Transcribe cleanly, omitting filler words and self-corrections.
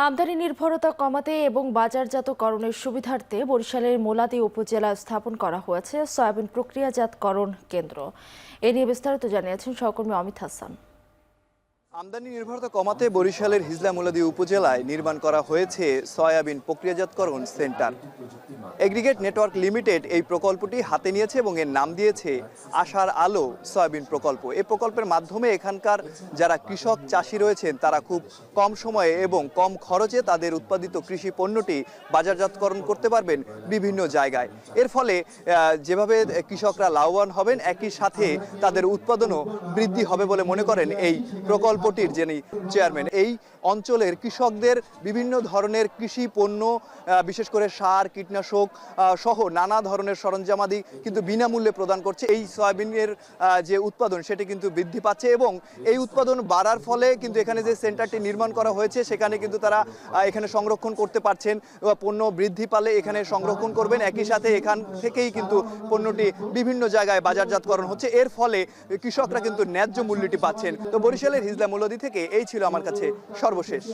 আমদানি নির্ভরতা কমাতে এবং বাজারজাতকরণের সুবিধার্থে বরিশালের মোলাদি উপজেলায় স্থাপন করা হয়েছে সয়াবিন প্রক্রিয়াজাতকরণ কেন্দ্র। এ নিয়ে বিস্তারিত জানিয়েছেন সহকর্মী অমিত হাসান। আমদানি নির্ভরতা কমাতে বরিশালের হিজলা মোলাদি উপজেলায় নির্মাণ করা হয়েছে সয়াবিন প্রক্রিয়াজাতকরণ সেন্টার। এগ্রিগেট নেটওয়ার্ক লিমিটেড এই প্রকল্পটি হাতে নিয়েছে এবং এর নাম দিয়েছে আশার আলো সয়াবিন প্রকল্প। এই প্রকল্পের মাধ্যমে এখানকার যারা কৃষক চাষি রয়েছেন তারা খুব কম সময়ে এবং কম খরচে তাদের উৎপাদিত কৃষি পণ্যটি বাজারজাতকরণ করতে পারবেন বিভিন্ন জায়গায়। এর ফলে যেভাবে কৃষকরা লাভবান হবেন, একই সাথে তাদের উৎপাদনও বৃদ্ধি হবে বলে মনে করেন এই প্রকল্পটির যিনি চেয়ারম্যান। এই অঞ্চলের কৃষকদের বিভিন্ন ধরনের কৃষি পণ্য, বিশেষ করে সার, কীটনাশক সহ নানা ধরনের সরঞ্জামাদি কিন্তু বিনামূল্যে প্রদান করছে। এই সয়াবিনের যে উৎপাদন সেটি কিন্তু বৃদ্ধি পাচ্ছে এবং এই উৎপাদন বাড়ার ফলে কিন্তু এখানে যে সেন্টারটি নির্মাণ করা হয়েছে সেখানে কিন্তু তারা এখানে সংরক্ষণ করতে পারছেন। পণ্য বৃদ্ধি পালে এখানে সংরক্ষণ করবেন, একই সাথে এখান থেকেই কিন্তু পণ্যটি বিভিন্ন জায়গায় বাজারজাতকরণ হচ্ছে। এর ফলে কৃষকরা কিন্তু ন্যায্য মূল্যটি পাচ্ছেন। তো বরিশালের হিজলা মোলাদি থেকে এই ছিল আমার কাছে সর্বশেষ।